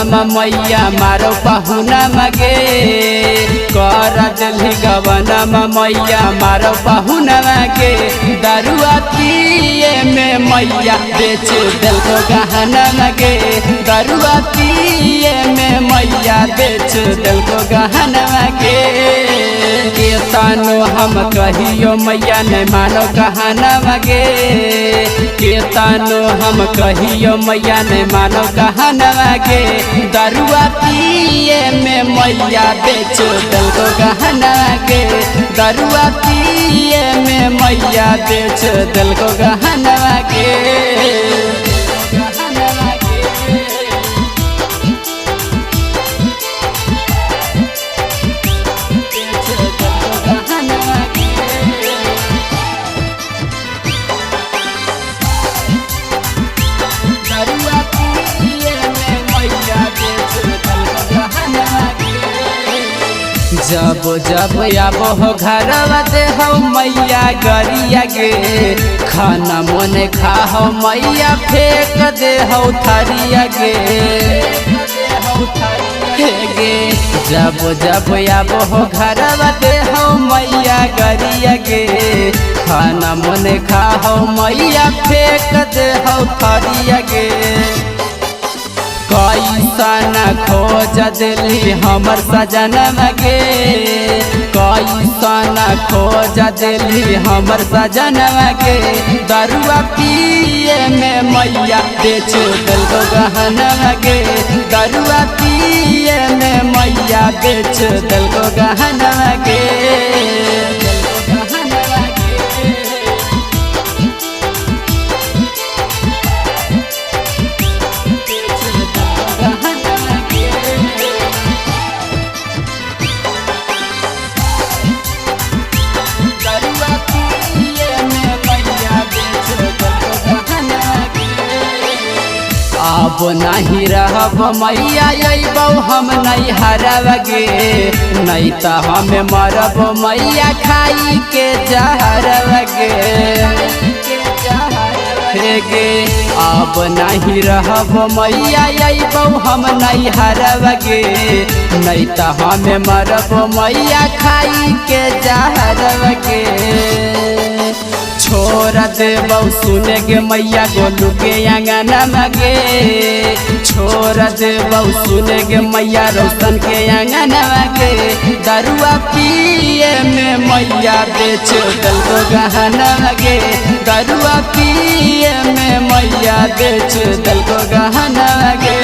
मैया मारो पहुना मगे कर दिली गवना मैया मारो पहुना मगे दरुआ पिए में मैया बेच दिल को गहना मगे दरुआ पिए में मैया बेच दिल को गहना मगे केतनो हम कहियो मैया नहीं मानो गहना मगे केतनो हम कहियो मैया नहीं मानो गहना मगे दरुआ पिए में मैया बेच दिल को गहना मगे दरुआ पिए में मैया बेच दिल को गहना मगे जब जब आबो हो घरवा दे हो मैया गरिया गे खाना मोने खा हो मैया फेंक दे हो थरिया गे जब जब आबो हो घरवा दे हो मैया गरिया गे खाना मोने खा हो मैया फेंक दे हो थरिया गे कैसा खोज दिली हमर सजनम गे कैसा खोज दिली हमर सजनम गे दरुआ पिए में मैया बेच दिल को गहना गे दरुआ पिए में मैया बेच दिल को गहना गे अब नहीं रहब मैया अबो हम नहीं हरबगे नहीं तो हमें मरब मैया खाई के जहरबगे गे अब नहीं रहब मैया अबो हम नहीं हरबगे नहीं तो हमें मरब मैया खाई के जहरबगे छोड़ देबौ सुने के मैया गोलू के अंगना मगे छोड़ देबौ सुने के मैया रोशन के अंगना मगे दरुआ पिए में मैया बेच दिल को गहना मगे दरुआ पिए में मैया बेच दिल को गहना मगे।